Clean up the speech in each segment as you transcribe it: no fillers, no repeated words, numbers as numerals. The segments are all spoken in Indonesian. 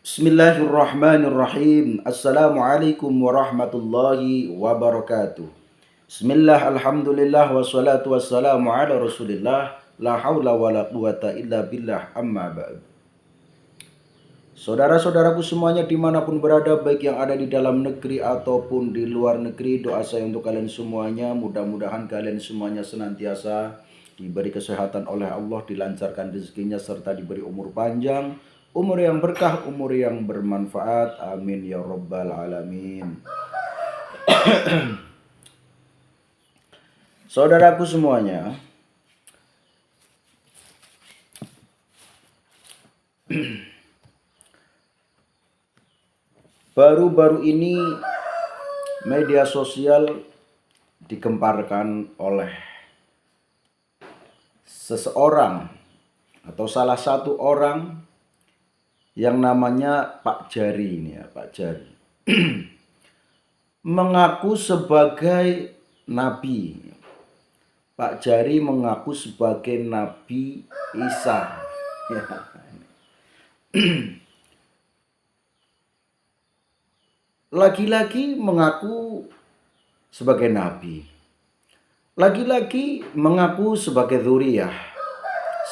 Bismillahirrahmanirrahim. Assalamualaikum warahmatullahi wabarakatuh. Bismillah, alhamdulillah, wassalatu wassalamu ala rasulillah. La hawla wa la quwata illa billah, amma ba'd. Saudara-saudaraku semuanya dimanapun berada, baik yang ada di dalam negeri ataupun di luar negeri, doa saya untuk kalian semuanya, mudah-mudahan kalian semuanya senantiasa diberi kesehatan oleh Allah, dilancarkan rezekinya, serta diberi umur panjang, umur yang berkah, umur yang bermanfaat. Amin ya rabbal alamin. Saudaraku semuanya, baru-baru ini media sosial digemparkan oleh seseorang atau salah satu orang yang namanya Pak Jari ini ya, Pak Jari. Mengaku sebagai nabi. Pak Jari mengaku sebagai Nabi Isa. Lagi-lagi mengaku sebagai nabi. Lagi-lagi mengaku sebagai dzuriyah.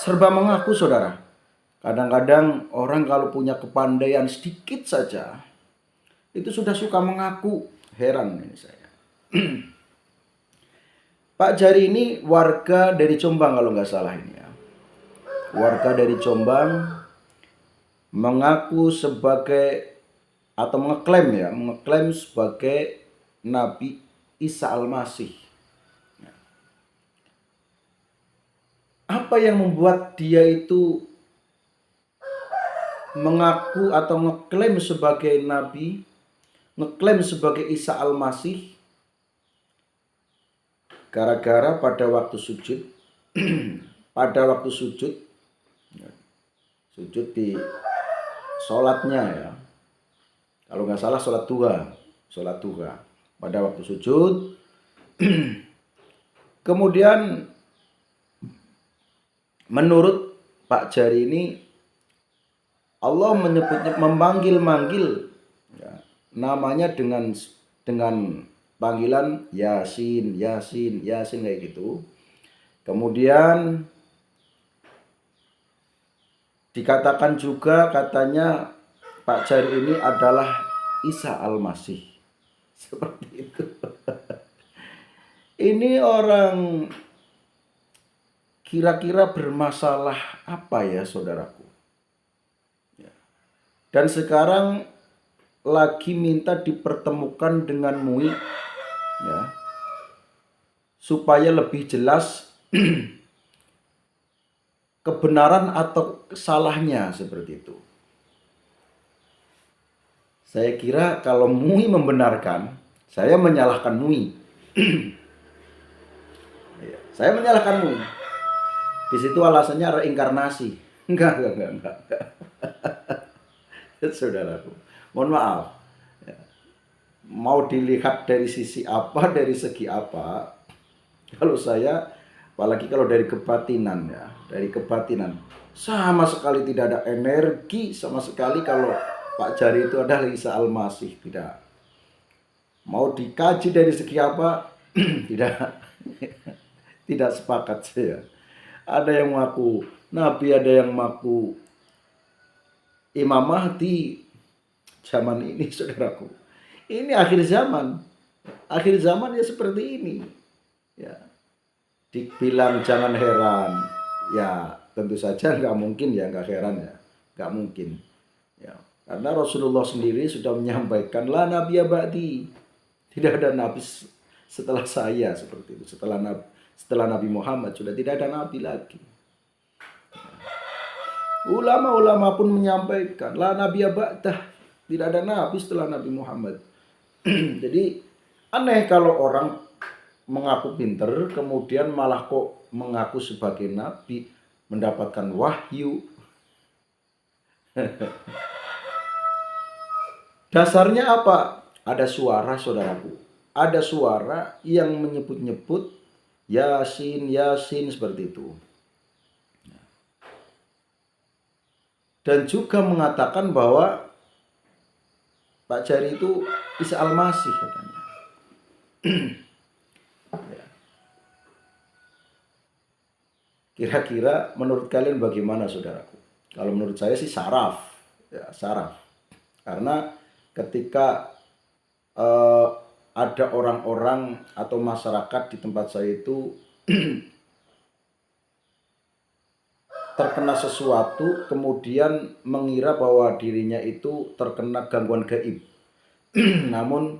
Serba mengaku, saudara. Kadang-kadang orang kalau punya kepandaian sedikit saja, itu sudah suka mengaku. Heran ini saya. Pak Jari ini warga dari Jombang kalau nggak salah ini ya. Warga dari Jombang mengaku sebagai atau mengeklaim sebagai Nabi Isa Al-Masih. Apa yang membuat dia itu mengaku atau ngeklaim sebagai Nabi, ngeklaim sebagai Isa Al-Masih? Gara-gara pada waktu sujud, sujud di sholatnya ya, kalau nggak salah sholat duha, pada waktu sujud, kemudian menurut Pak Jari ini Allah memanggil ya, namanya dengan panggilan Yasin kayak gitu. Kemudian dikatakan juga katanya Pak Jari ini adalah Isa Al-Masih. Seperti itu. Ini orang kira-kira bermasalah apa ya, saudaraku? Dan sekarang lagi minta dipertemukan dengan MUI ya, supaya lebih jelas kebenaran atau salahnya seperti itu. Saya kira kalau MUI membenarkan, saya menyalahkan MUI. Saya menyalahkan MUI. Di situ alasannya reinkarnasi. Enggak. Saudaraku, mohon maaf. Mau dilihat dari sisi apa, dari segi apa? Kalau saya, apalagi kalau dari kebatinan ya, sama sekali tidak ada energi sama sekali kalau Pak Jari itu adalah Isa Al-Masih, tidak. Mau dikaji dari segi apa? tidak sepakat saya. Ada yang mengaku Nabi, ada yang mengaku Imam Mahdi. Zaman ini, saudaraku, ini akhir zaman ya seperti ini ya. Dibilang jangan heran ya, tentu saja nggak mungkin ya, nggak heran ya, nggak mungkin ya, karena Rasulullah sendiri sudah menyampaikan la nabiyya ba'di, tidak ada nabi setelah saya, seperti itu. Setelah Nabi Muhammad sudah tidak ada nabi lagi. Ulama-ulama pun menyampaikan la nabiyya ba'dah, tidak ada nabi setelah Nabi Muhammad. Jadi aneh kalau orang mengaku pinter kemudian malah kok mengaku sebagai nabi, mendapatkan wahyu. Dasarnya apa? Ada suara, saudaraku. Ada suara yang menyebut-nyebut Yasin seperti itu. Dan juga mengatakan bahwa Pak Jari itu Isa Al-Masih katanya. Ya. Kira-kira menurut kalian bagaimana saudaraku? Kalau menurut saya sih saraf, ya saraf. Karena ketika eh, ada orang-orang atau masyarakat di tempat saya itu terkena sesuatu, kemudian mengira bahwa dirinya itu terkena gangguan gaib. Namun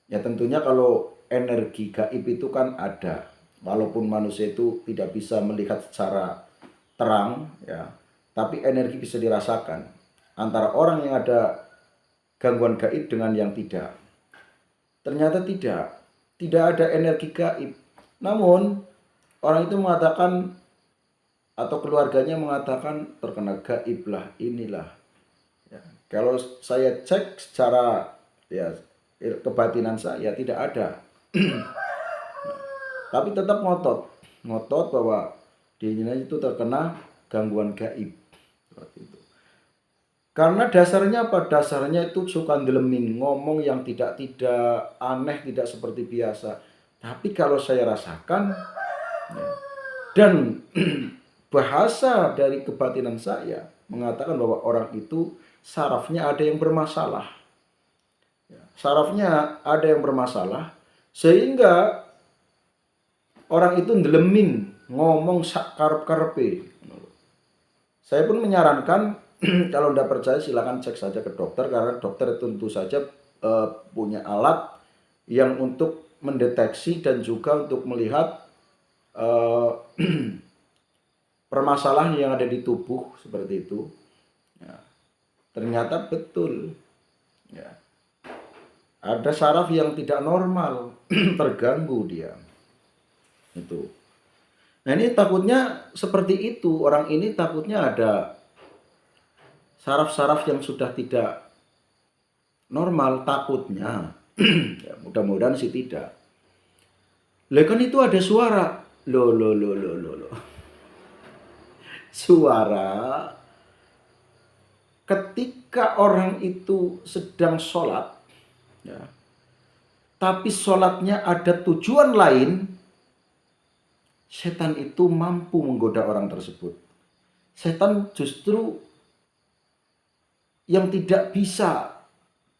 ya tentunya kalau energi gaib itu kan ada, walaupun manusia itu tidak bisa melihat secara terang ya, tapi energi bisa dirasakan antara orang yang ada gangguan gaib dengan yang tidak. Ternyata tidak ada energi gaib. Namun orang itu mengatakan atau keluarganya mengatakan terkena gaib lah, inilah. Ya. Kalau saya cek secara ya kebatinan saya tidak ada. Tapi tetap ngotot bahwa dirinya itu terkena gangguan gaib. Seperti itu. Karena dasarnya apa? Dasarnya itu suka ndeleming, ngomong yang tidak aneh, tidak seperti biasa. Tapi kalau saya rasakan ya, dan bahasa dari kebatinan saya mengatakan bahwa orang itu sarafnya ada yang bermasalah. Sarafnya ada yang bermasalah sehingga orang itu ndeleming, ngomong sak karep-karepe. Saya pun menyarankan kalau tidak percaya silakan cek saja ke dokter, karena dokter tentu saja punya alat yang untuk mendeteksi dan juga untuk melihat permasalahan yang ada di tubuh seperti itu. Ya, ternyata betul. Ya, ada saraf yang tidak normal, terganggu dia. Itu. Nah ini takutnya seperti itu. Orang ini takutnya ada saraf-saraf yang sudah tidak normal, takutnya. Ya, mudah-mudahan sih tidak. Lah kan itu ada suara. Loh. Suara ketika orang itu sedang sholat, ya, tapi sholatnya ada tujuan lain, setan itu mampu menggoda orang tersebut. Setan justru yang tidak bisa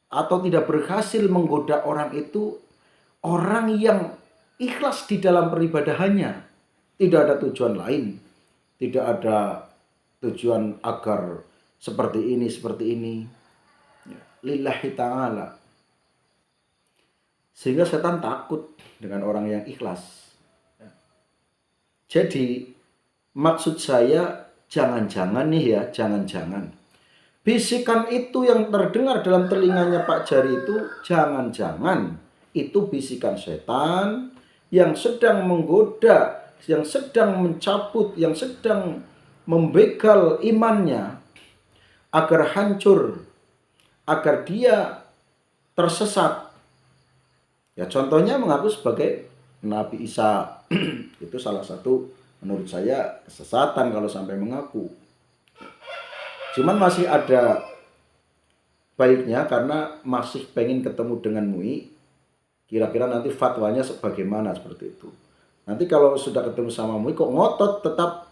atau tidak berhasil menggoda orang itu, orang yang ikhlas di dalam peribadahannya. Tidak ada tujuan lain. Tidak ada tujuan agar seperti ini. Lillahi ta'ala. Sehingga setan takut dengan orang yang ikhlas. Jadi maksud saya jangan-jangan nih ya, jangan-jangan bisikan itu yang terdengar dalam telinganya Pak Jari itu jangan-jangan itu bisikan setan yang sedang menggoda, yang sedang mencabut, yang sedang membegal imannya agar hancur, agar dia tersesat. Ya contohnya mengaku sebagai Nabi Isa. Itu salah satu menurut saya kesesatan kalau sampai mengaku. Cuman masih ada baiknya karena masih pengen ketemu dengan MUI. Kira-kira nanti fatwanya sebagaimana seperti itu. Nanti kalau sudah ketemu sama MUI kok ngotot tetap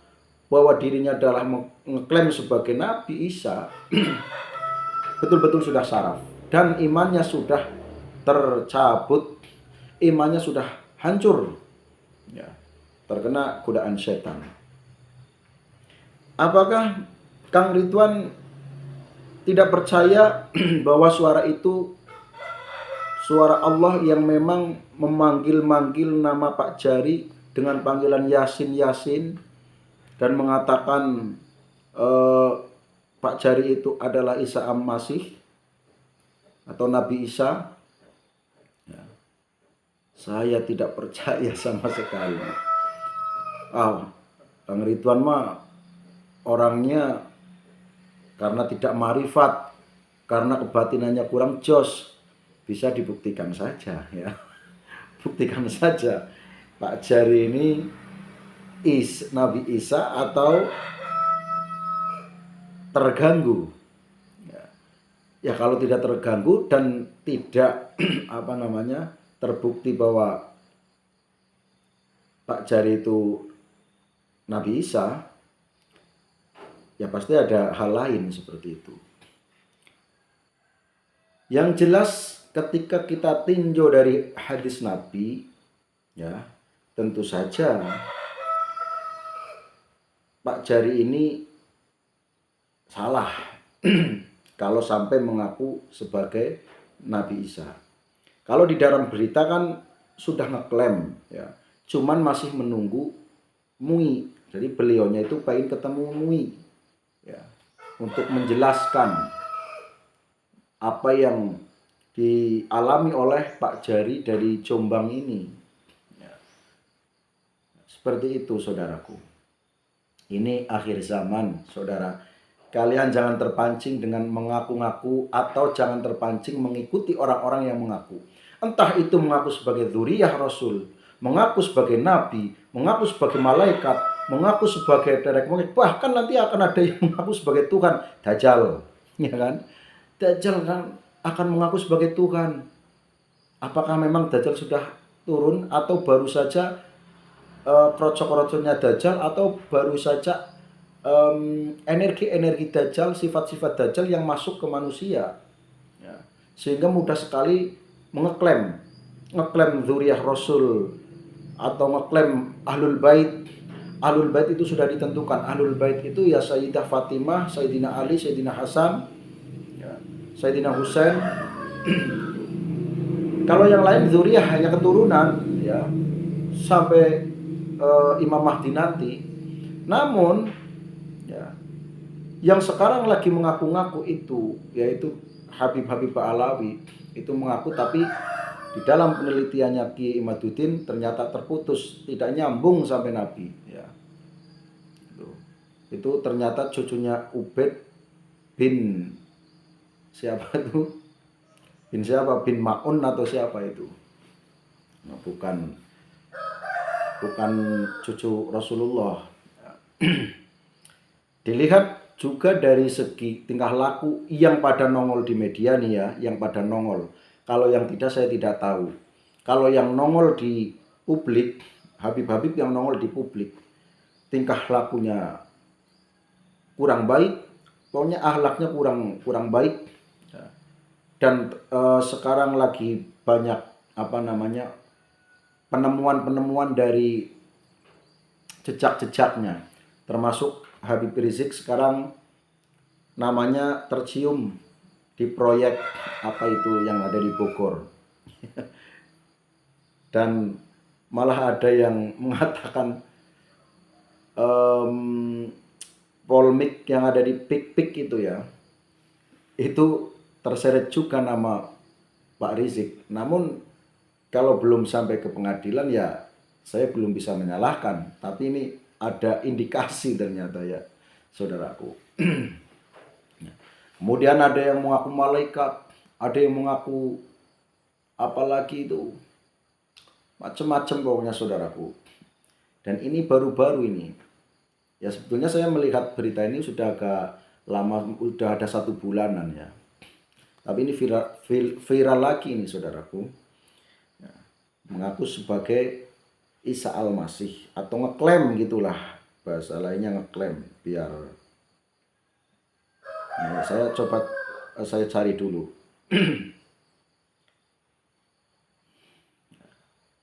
bahwa dirinya adalah mengklaim sebagai Nabi Isa, betul-betul sudah saraf dan imannya sudah tercabut, imannya sudah hancur, ya, terkena godaan setan. Apakah Kang Ridwan tidak percaya bahwa suara itu suara Allah yang memang memanggil-manggil nama Pak Jari dengan panggilan Yasin dan mengatakan Pak Jari itu adalah Isa Al-Masih atau Nabi Isa? Ya, saya tidak percaya sama sekali. Kang Ridwan mah orangnya karena tidak marifat, karena kebatinannya kurang jos, bisa dibuktikan saja ya. Buktikan saja Pak Jari ini Nabi Isa atau terganggu. Ya. Ya kalau tidak terganggu dan tidak terbukti bahwa Pak Jari itu Nabi Isa, ya pasti ada hal lain seperti itu. Yang jelas ketika kita tinjau dari hadis Nabi, ya tentu saja Pak Jari ini salah kalau sampai mengaku sebagai Nabi Isa. Kalau di dalam berita kan sudah ngeklaim, ya, cuman masih menunggu MUI. Jadi beliaunya itu pengen ketemu MUI, ya, untuk menjelaskan apa yang dialami oleh Pak Jari dari Jombang ini. Ya. Seperti itu saudaraku. Ini akhir zaman, saudara. Kalian jangan terpancing dengan mengaku-ngaku atau jangan terpancing mengikuti orang-orang yang mengaku. Entah itu mengaku sebagai dzurriyyah Rasul, mengaku sebagai nabi, mengaku sebagai malaikat, mengaku sebagai derek monik, bahkan nanti akan ada yang mengaku sebagai Tuhan, Dajjal, ya kan? Dajjal kan akan mengaku sebagai Tuhan. Apakah memang Dajjal sudah turun atau baru saja krocok-krocoknya Dajjal, atau baru saja energi-energi Dajjal, sifat-sifat Dajjal yang masuk ke manusia, ya. Sehingga mudah sekali ngeklaim dzurriyyah Rasul atau ngeklaim Ahlul Bait. Ahlul Bait itu sudah ditentukan. Ahlul Bait itu ya Sayyidah Fatimah, Sayyidina Ali, Sayyidina Hasan, ya, Sayyidina Husain. Kalau yang lain dzurriyyah hanya keturunan, ya, sampai Imam Mahdi nanti. Namun ya, yang sekarang lagi mengaku-ngaku itu yaitu Habib-Habib Alawi itu mengaku, tapi di dalam penelitiannya Ki Imaduddin ternyata terputus, tidak nyambung sampai Nabi, ya. Itu ternyata cucunya Ubaid bin siapa itu? Bin siapa? Bin Ma'un atau siapa itu? Nah, bukan cucu Rasulullah. Dilihat juga dari segi tingkah laku yang pada nongol di media nih ya, yang pada nongol. Kalau yang tidak saya tidak tahu. Kalau yang nongol di publik, Habib-Habib yang nongol di publik, tingkah lakunya kurang baik, pokoknya akhlaknya kurang baik. Dan sekarang lagi banyak penemuan dari jejak-jejaknya, termasuk Habib Rizik sekarang namanya tercium di proyek apa itu yang ada di Bogor. Dan malah ada yang mengatakan polemik yang ada di Pik-Pik itu ya, itu terseret juga nama Pak Rizik. Namun kalau belum sampai ke pengadilan ya saya belum bisa menyalahkan, tapi ini ada indikasi ternyata ya saudaraku. Kemudian ada yang mengaku malaikat, ada yang mengaku apalagi itu, macam-macam pokoknya saudaraku. Dan ini baru-baru ini. Ya sebetulnya saya melihat berita ini sudah agak lama, udah ada 1 bulanan ya. Tapi ini viral lagi ini saudaraku. Ya, mengaku sebagai Isa Al-Masih atau ngeklaim gitulah, bahasa lainnya ngeklaim biar. Nah, saya cari dulu.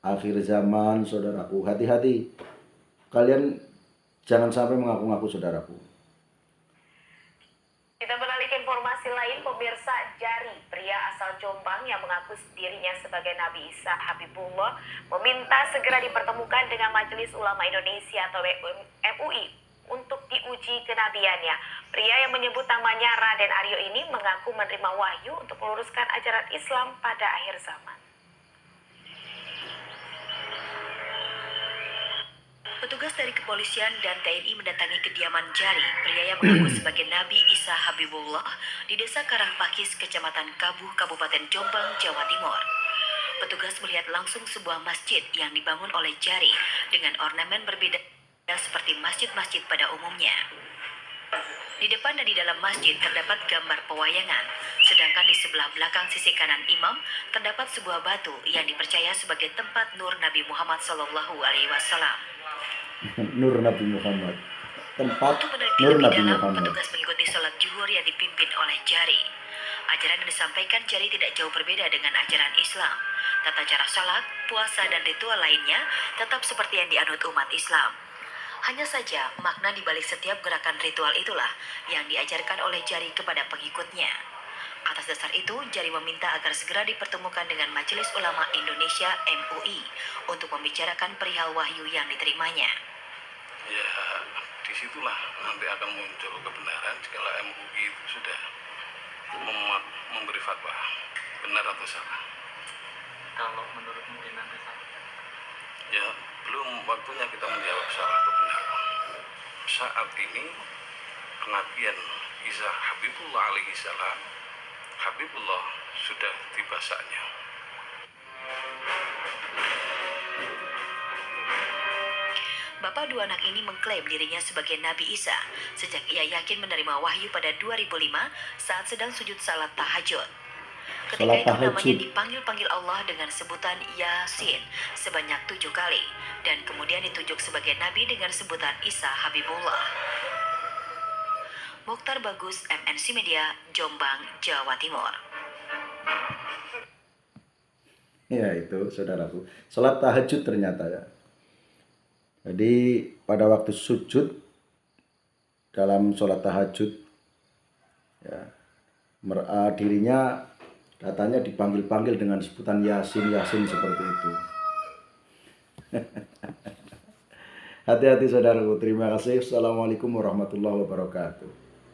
Akhir zaman saudaraku, hati-hati. Kalian jangan sampai mengaku-ngaku saudaraku. Kita beralih ke informasi lain, pemirsa. Jari, pria asal Jombang yang mengaku dirinya sebagai Nabi Isa Habibullah, meminta segera dipertemukan dengan Majelis Ulama Indonesia atau MUI untuk diuji kenabiannya. Pria yang menyebut namanya Raden Aryo ini mengaku menerima wahyu untuk meluruskan ajaran Islam pada akhir zaman. Petugas dari kepolisian dan TNI mendatangi kediaman Jari, pria yang mengaku sebagai Nabi Isa Habibullah, di Desa Karangpakis, Kecamatan Kabuh, Kabupaten Jombang, Jawa Timur. Petugas melihat langsung sebuah masjid yang dibangun oleh Jari dengan ornamen berbeda seperti masjid-masjid pada umumnya. Di depan dan di dalam masjid terdapat gambar pewayangan, Sedangkan di sebelah belakang sisi kanan imam terdapat sebuah batu yang dipercaya sebagai tempat nur Nabi Muhammad SAW. Nur Nabi Muhammad. Tempat Untuk meneliti Nur lebih Nabi dalam, Muhammad. petugas mengikuti sholat zuhur yang dipimpin oleh Jari. Ajaran yang disampaikan Jari tidak jauh berbeda dengan ajaran Islam. Tata cara sholat, puasa, dan ritual lainnya tetap seperti yang dianut umat Islam. Hanya saja, makna di balik setiap gerakan ritual itulah yang diajarkan oleh Jari kepada pengikutnya. Atas dasar itu, Jari meminta agar segera dipertemukan dengan Majelis Ulama Indonesia (MUI) untuk membicarakan perihal wahyu yang diterimanya. Ya, disitulah nanti akan muncul kebenaran jika MUI itu sudah memberi fatwa benar atau salah. Kalau menurutmu ini nanti salah? Ya, belum waktunya kita menjawab salah atau benar. Saat ini kenabian Isa Habibullah alaihi salam, Habibullah sudah tiba saatnya. Bapak dua anak ini mengklaim dirinya sebagai Nabi Isa sejak ia yakin menerima wahyu pada 2005 saat sedang sujud salat tahajud. Ketika Salat itu namanya tahajud. dipanggil-panggil Allah dengan sebutan Yasin sebanyak 7 kali dan kemudian ditunjuk sebagai Nabi dengan sebutan Isa Habibullah. Mokhtar Bagus, MNC Media, Jombang, Jawa Timur. Ya itu saudaraku, sholat tahajud ternyata ya. Jadi pada waktu sujud dalam sholat tahajud ya, dirinya katanya dipanggil-panggil dengan sebutan Yasin seperti itu. Hati-hati saudaraku, terima kasih. Assalamualaikum warahmatullahi wabarakatuh.